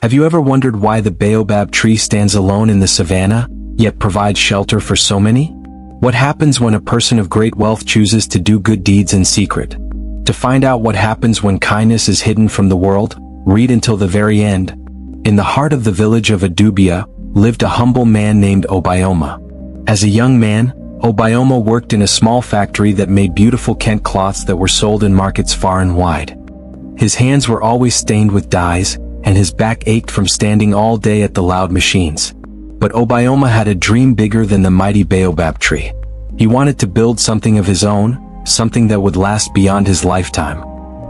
Have you ever wondered why the baobab tree stands alone in the savannah, yet provides shelter for so many? What happens when a person of great wealth chooses to do good deeds in secret? To find out what happens when kindness is hidden from the world, read until the very end. In the heart of the village of Adubea lived a humble man named Obioma. As a young man, Obioma worked in a small factory that made beautiful Kent cloths that were sold in markets far and wide. His hands were always stained with dyes, and his back ached from standing all day at the loud machines. But Obioma had a dream bigger than the mighty baobab tree. He wanted to build something of his own, something that would last beyond his lifetime.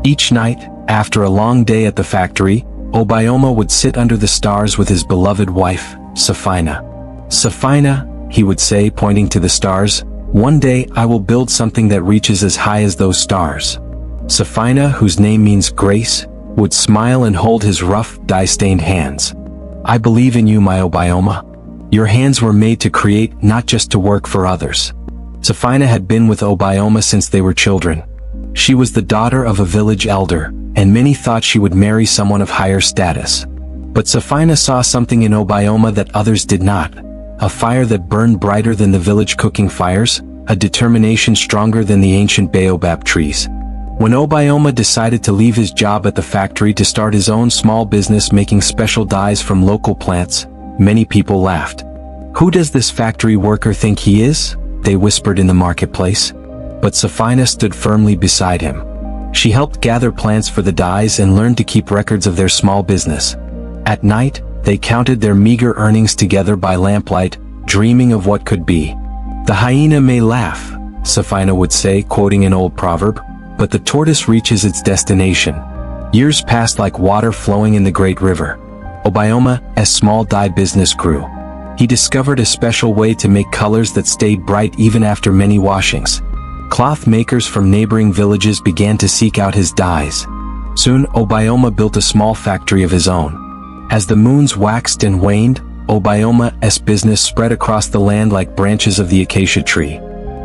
Each night, after a long day at the factory, Obioma would sit under the stars with his beloved wife, Sefina. "Sefina," he would say, pointing to the stars, "one day I will build something that reaches as high as those stars." Sefina, whose name means grace, would smile and hold his rough, dye-stained hands. "I believe in you, my Obioma. Your hands were made to create, not just to work for others." Sefina had been with Obioma since they were children. She was the daughter of a village elder, and many thought she would marry someone of higher status. But Sefina saw something in Obioma that others did not. A fire that burned brighter than the village cooking fires, a determination stronger than the ancient baobab trees. When Obioma decided to leave his job at the factory to start his own small business making special dyes from local plants, many people laughed. "Who does this factory worker think he is?" they whispered in the marketplace. But Sefina stood firmly beside him. She helped gather plants for the dyes and learned to keep records of their small business. At night, they counted their meager earnings together by lamplight, dreaming of what could be. "The hyena may laugh," Sefina would say, quoting an old proverb, "but the tortoise reaches its destination." Years passed like water flowing in the great river. Obioma's small dye business grew. He discovered a special way to make colors that stayed bright even after many washings. Cloth makers from neighboring villages began to seek out his dyes. Soon, Obioma built a small factory of his own. As the moons waxed and waned, Obioma's business spread across the land like branches of the acacia tree.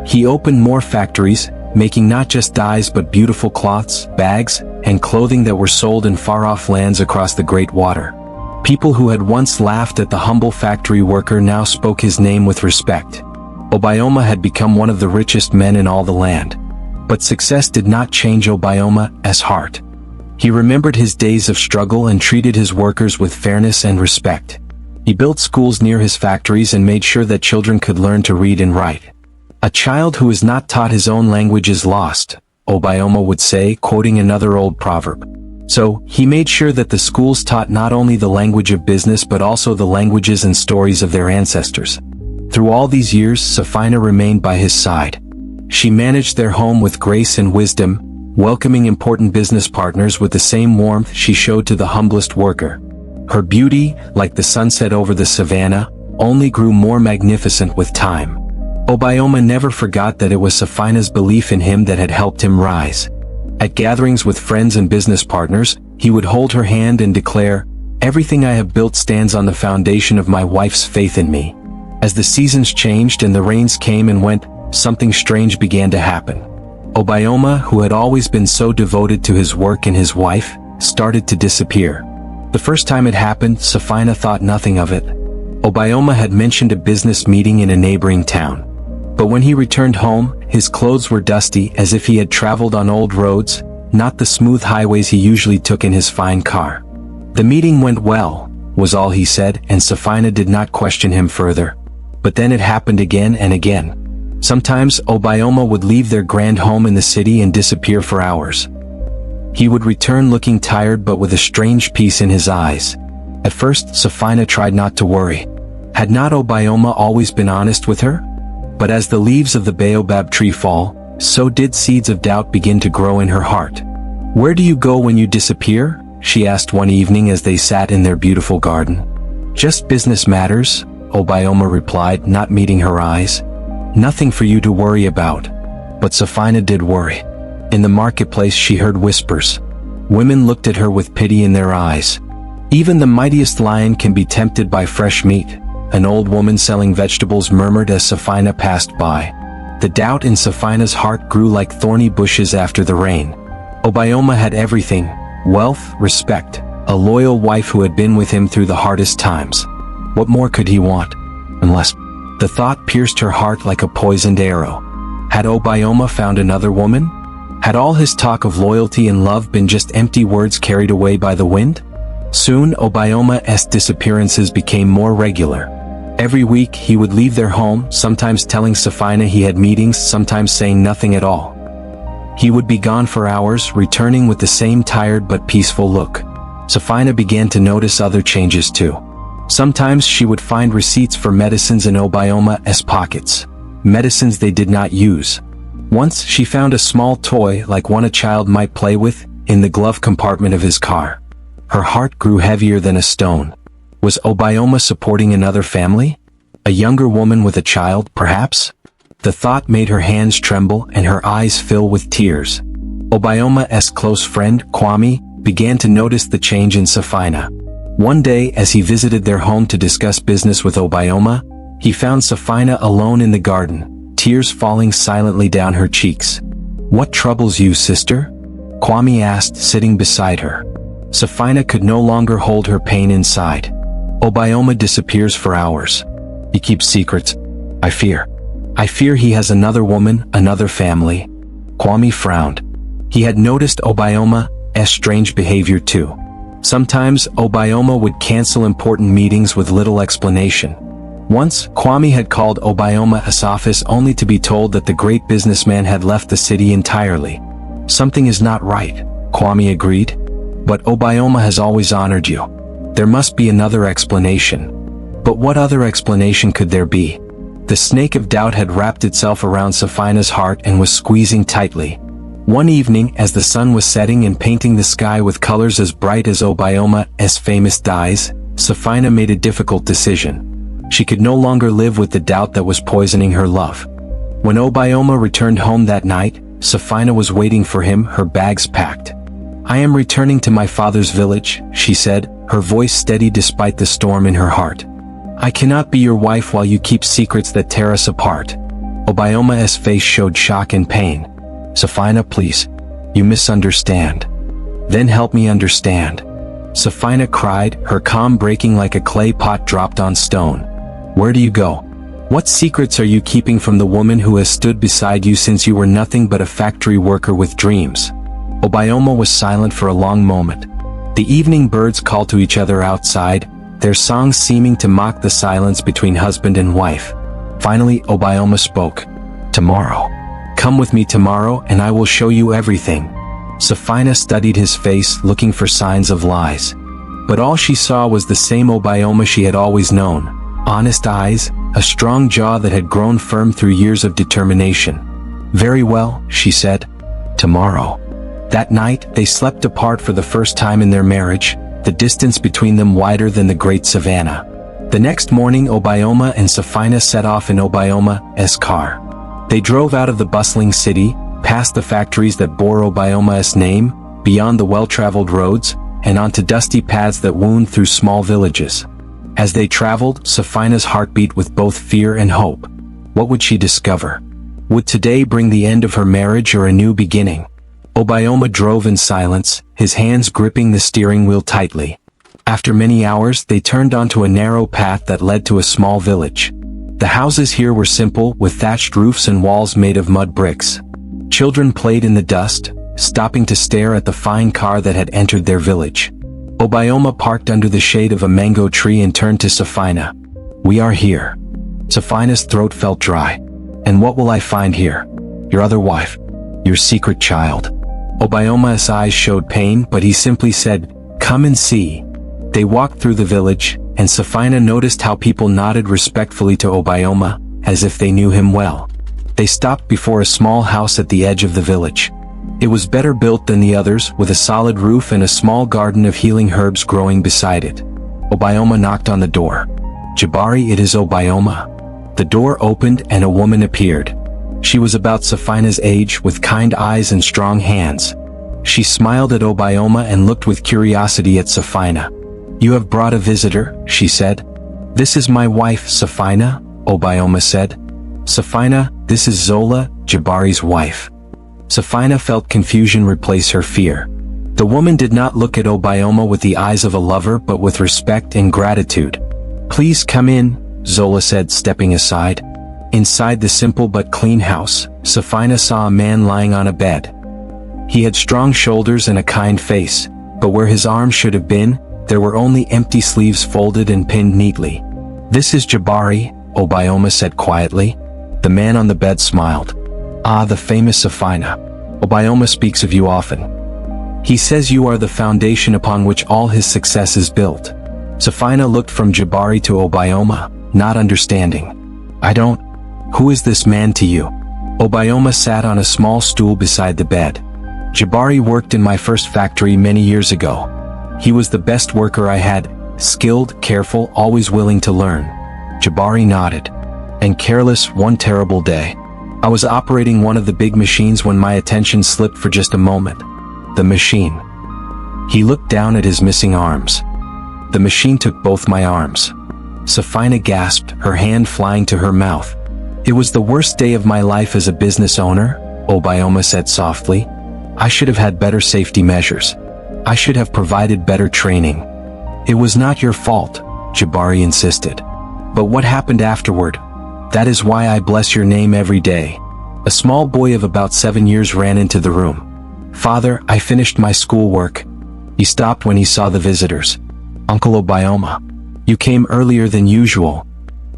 He opened more factories, making not just dyes but beautiful cloths, bags, and clothing that were sold in far-off lands across the Great Water. People who had once laughed at the humble factory worker now spoke his name with respect. Obioma had become one of the richest men in all the land. But success did not change Obioma's heart. He remembered his days of struggle and treated his workers with fairness and respect. He built schools near his factories and made sure that children could learn to read and write. "A child who is not taught his own language is lost," Obioma would say, quoting another old proverb. So, he made sure that the schools taught not only the language of business but also the languages and stories of their ancestors. Through all these years, Sefina remained by his side. She managed their home with grace and wisdom, welcoming important business partners with the same warmth she showed to the humblest worker. Her beauty, like the sunset over the savannah, only grew more magnificent with time. Obioma never forgot that it was Sefina's belief in him that had helped him rise. At gatherings with friends and business partners, he would hold her hand and declare, "Everything I have built stands on the foundation of my wife's faith in me." As the seasons changed and the rains came and went, something strange began to happen. Obioma, who had always been so devoted to his work and his wife, started to disappear. The first time it happened, Sefina thought nothing of it. Obioma had mentioned a business meeting in a neighboring town. But when he returned home, his clothes were dusty as if he had traveled on old roads, not the smooth highways he usually took in his fine car. "The meeting went well," was all he said, and Sefina did not question him further. But then it happened again and again. Sometimes Obioma would leave their grand home in the city and disappear for hours. He would return looking tired but with a strange peace in his eyes. At first, Sefina tried not to worry. Had not Obioma always been honest with her? But as the leaves of the baobab tree fall, so did seeds of doubt begin to grow in her heart. "Where do you go when you disappear?" she asked one evening as they sat in their beautiful garden. "Just business matters," Obioma replied, not meeting her eyes. "Nothing for you to worry about." But Sefina did worry. In the marketplace she heard whispers. Women looked at her with pity in their eyes. "Even the mightiest lion can be tempted by fresh meat," an old woman selling vegetables murmured as Sefina passed by. The doubt in Sefina's heart grew like thorny bushes after the rain. Obioma had everything: wealth, respect, A loyal wife who had been with him through the hardest times. What more could he want? Unless... The thought pierced her heart like a poisoned arrow. Had Obioma found another woman? Had all his talk of loyalty and love been just empty words carried away by the wind? Soon, Obioma's disappearances became more regular. Every week, he would leave their home, sometimes telling Sefina he had meetings, sometimes saying nothing at all. He would be gone for hours, returning with the same tired but peaceful look. Sefina began to notice other changes too. Sometimes she would find receipts for medicines in Obioma's pockets. Medicines they did not use. Once she found a small toy like one a child might play with in the glove compartment of his car. Her heart grew heavier than a stone. Was Obioma supporting another family? A younger woman with a child, perhaps? The thought made her hands tremble and her eyes fill with tears. Obioma's close friend, Kwame, began to notice the change in Sefina. One day, as he visited their home to discuss business with Obioma, he found Sefina alone in the garden, tears falling silently down her cheeks. "What troubles you, sister?" Kwame asked, sitting beside her. Sefina could no longer hold her pain inside. Obioma disappears for hours. He keeps secrets. I fear he has another woman, another family. Kwame frowned. He had noticed Obioma's strange behavior too. Sometimes, Obioma would cancel important meetings with little explanation. Once, Kwame had called Obioma's office only to be told that the great businessman had left the city entirely. Something is not right, Kwame agreed. But Obioma has always honored you. There must be another explanation. But what other explanation could there be? The snake of doubt had wrapped itself around Sefina's heart and was squeezing tightly. One evening, as the sun was setting and painting the sky with colors as bright as Obioma's famous dyes, Sefina made a difficult decision. She could no longer live with the doubt that was poisoning her love. When Obioma returned home that night, Sefina was waiting for him, her bags packed. "I am returning to my father's village," she said, her voice steady despite the storm in her heart. "I cannot be your wife while you keep secrets that tear us apart." Obioma's face showed shock and pain. "Sefina, please. You misunderstand. Then help me understand." Sefina cried, her calm breaking like a clay pot dropped on stone. "Where do you go? What secrets are you keeping from the woman who has stood beside you since you were nothing but a factory worker with dreams?" Obioma was silent for a long moment. The evening birds called to each other outside, their songs seeming to mock the silence between husband and wife. Finally, Obioma spoke. "Tomorrow. Come with me tomorrow and I will show you everything." Sefina studied his face, looking for signs of lies. But all she saw was the same Obioma she had always known. Honest eyes, a strong jaw that had grown firm through years of determination. "Very well," she said. "Tomorrow." That night, they slept apart for the first time in their marriage, the distance between them wider than the great savannah. The next morning, Obioma and Sefina set off in Obioma's car. They drove out of the bustling city, past the factories that bore Obioma's name, beyond the well-traveled roads, and onto dusty paths that wound through small villages. As they traveled, Sefina's heart beat with both fear and hope. What would she discover? Would today bring the end of her marriage or a new beginning? Obioma drove in silence, his hands gripping the steering wheel tightly. After many hours, they turned onto a narrow path that led to a small village. The houses here were simple, with thatched roofs and walls made of mud bricks. Children played in the dust, stopping to stare at the fine car that had entered their village. Obioma parked under the shade of a mango tree and turned to Sefina. "We are here." Sefina's throat felt dry. "And what will I find here?" "Your other wife. Your secret child." Obioma's eyes showed pain, but he simply said, "Come and see." They walked through the village, and Sefina noticed how people nodded respectfully to Obioma, as if they knew him well. They stopped before a small house at the edge of the village. It was better built than the others, with a solid roof and a small garden of healing herbs growing beside it. Obioma knocked on the door. "Jabari, it is Obioma." The door opened and a woman appeared. She was about Sefina's age, with kind eyes and strong hands. She smiled at Obioma and looked with curiosity at Sefina. "You have brought a visitor," she said. "This is my wife, Sefina," Obioma said. "Sefina, this is Zola, Jabari's wife." Sefina felt confusion replace her fear. The woman did not look at Obioma with the eyes of a lover but with respect and gratitude. "Please come in," Zola said, stepping aside. Inside the simple but clean house, Sefina saw a man lying on a bed. He had strong shoulders and a kind face, but where his arms should have been, there were only empty sleeves folded and pinned neatly. "This is Jabari," Obioma said quietly. The man on the bed smiled. "Ah, the famous Sefina. Obioma speaks of you often. He says you are the foundation upon which all his success is built." Sefina looked from Jabari to Obioma, not understanding. "I don't. Who is this man to you?" Obioma sat on a small stool beside the bed. "Jabari worked in my first factory many years ago. He was the best worker I had, skilled, careful, always willing to learn." Jabari nodded. "And careless one terrible day. I was operating one of the big machines when my attention slipped for just a moment. The machine." He looked down at his missing arms. "The machine took both my arms." Sefina gasped, her hand flying to her mouth. "It was the worst day of my life as a business owner," Obioma said softly. "I should have had better safety measures. I should have provided better training." "It was not your fault," Jabari insisted. "But what happened afterward? That is why I bless your name every day." A small boy of about 7 years ran into the room. "Father, I finished my schoolwork." He stopped when he saw the visitors. "Uncle Obioma, you came earlier than usual."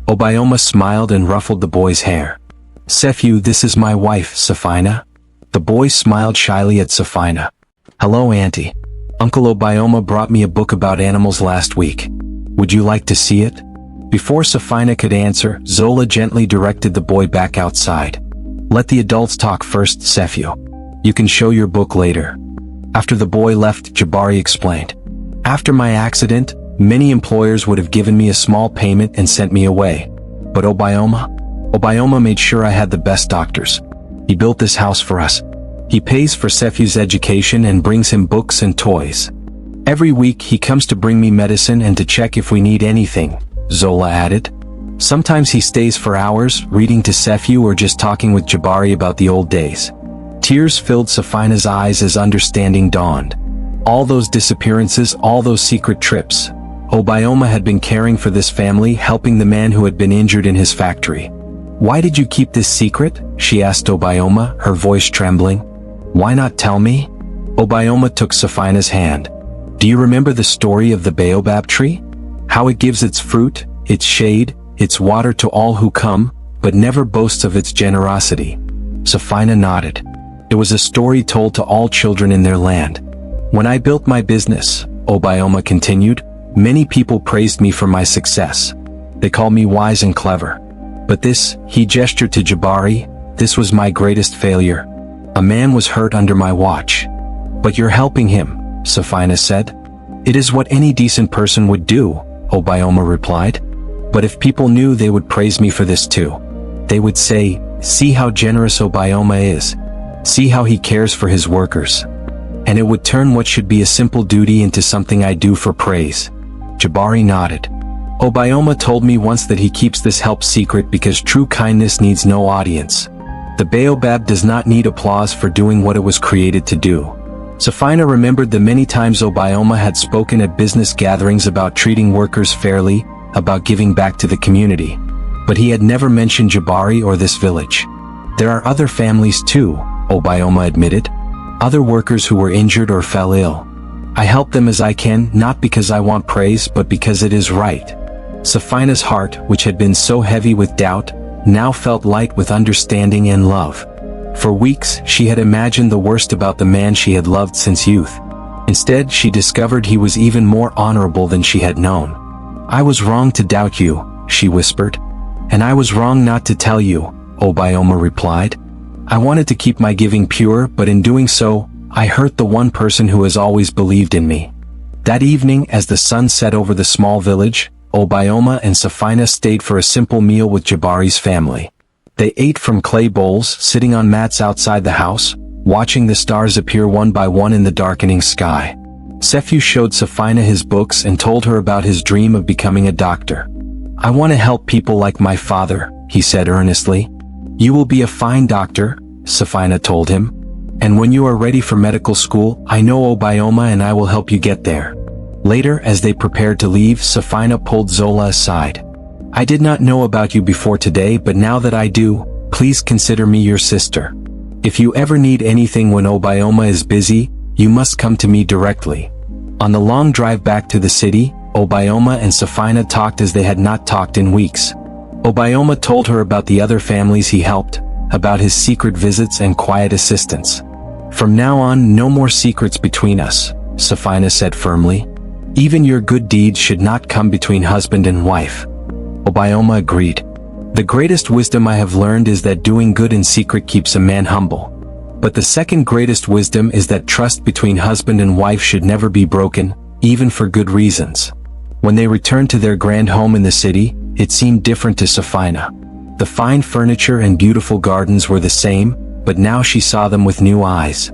Obioma smiled and ruffled the boy's hair. "Sefu, this is my wife, Sefina." The boy smiled shyly at Sefina. "Hello, Auntie. Uncle Obioma brought me a book about animals last week. Would you like to see it?" Before Sefina could answer, Zola gently directed the boy back outside. "Let the adults talk first, Sefu. You can show your book later." After the boy left, Jabari explained. "After my accident, many employers would have given me a small payment and sent me away. But Obioma made sure I had the best doctors. He built this house for us. He pays for Sefu's education and brings him books and toys. Every week he comes to bring me medicine and to check if we need anything," Zola added. "Sometimes he stays for hours, reading to Sefu or just talking with Jabari about the old days." Tears filled Sefina's eyes as understanding dawned. All those disappearances, all those secret trips. Obioma had been caring for this family, helping the man who had been injured in his factory. "Why did you keep this secret?" she asked Obioma, her voice trembling. "Why not tell me?" Obioma took Sefina's hand. "Do you remember the story of the baobab tree? How it gives its fruit, its shade, its water to all who come, but never boasts of its generosity." Sefina nodded. "It was a story told to all children in their land. When I built my business," Obioma continued, "many people praised me for my success. They called me wise and clever. But this," he gestured to Jabari, "this was my greatest failure. A man was hurt under my watch." "But you're helping him," Sefina said. "It is what any decent person would do," Obioma replied. "But if people knew, they would praise me for this too. They would say, 'See how generous Obioma is. See how he cares for his workers.' And it would turn what should be a simple duty into something I do for praise." Jabari nodded. "Obioma told me once that he keeps this help secret because true kindness needs no audience. The baobab does not need applause for doing what it was created to do." Sefina remembered the many times Obioma had spoken at business gatherings about treating workers fairly, about giving back to the community. But he had never mentioned Jabari or this village. "There are other families too," Obioma admitted. "Other workers who were injured or fell ill. I help them as I can, not because I want praise but because it is right." Sefina's heart, which had been so heavy with doubt, now felt light with understanding and love. For weeks, she had imagined the worst about the man she had loved since youth. Instead, she discovered he was even more honorable than she had known. "I was wrong to doubt you," she whispered. "And I was wrong not to tell you," Obioma replied. "I wanted to keep my giving pure, but in doing so, I hurt the one person who has always believed in me." That evening, as the sun set over the small village, Obioma and Sefina stayed for a simple meal with Jabari's family. They ate from clay bowls, sitting on mats outside the house, watching the stars appear one by one in the darkening sky. Sefu showed Sefina his books and told her about his dream of becoming a doctor. "I want to help people like my father," he said earnestly. "You will be a fine doctor," Sefina told him. And when you are ready for medical school, I know Obioma and I will help you get there." Later, as they prepared to leave, Sefina pulled Zola aside. "I did not know about you before today, but now that I do, please consider me your sister. If you ever need anything when Obioma is busy, you must come to me directly." On the long drive back to the city, Obioma and Sefina talked as they had not talked in weeks. Obioma told her about the other families he helped, about his secret visits and quiet assistance. "From now on, no more secrets between us," Sefina said firmly. "Even your good deeds should not come between husband and wife." Obioma agreed. "The greatest wisdom I have learned is that doing good in secret keeps a man humble. But the second greatest wisdom is that trust between husband and wife should never be broken, even for good reasons." When they returned to their grand home in the city, it seemed different to Sefina. The fine furniture and beautiful gardens were the same, but now she saw them with new eyes.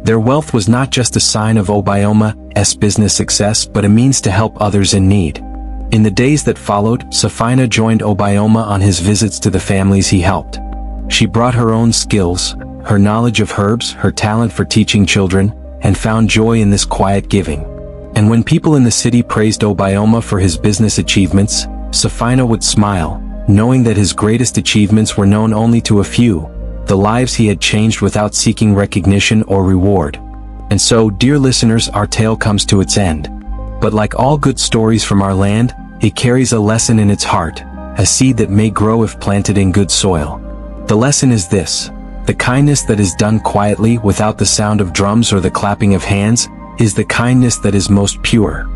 Their wealth was not just a sign of Obioma's business success, but a means to help others in need. In the days that followed, Sefina joined Obioma on his visits to the families he helped. She brought her own skills, her knowledge of herbs, her talent for teaching children, and found joy in this quiet giving. And when people in the city praised Obioma for his business achievements, Sefina would smile, knowing that his greatest achievements were known only to a few, the lives he had changed without seeking recognition or reward. And so, dear listeners, our tale comes to its end. But like all good stories from our land, it carries a lesson in its heart, a seed that may grow if planted in good soil. The lesson is this: the kindness that is done quietly without the sound of drums or the clapping of hands, is the kindness that is most pure.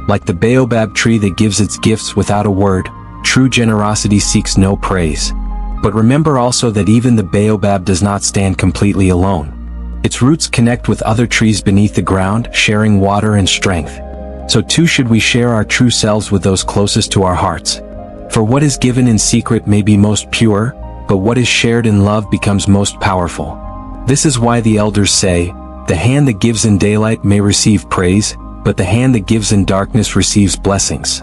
Like the baobab tree that gives its gifts without a word, true generosity seeks no praise. But remember also that even the baobab does not stand completely alone. Its roots connect with other trees beneath the ground, sharing water and strength. So too should we share our true selves with those closest to our hearts. For what is given in secret may be most pure, but what is shared in love becomes most powerful. This is why the elders say, "The hand that gives in daylight may receive praise, but the hand that gives in darkness receives blessings."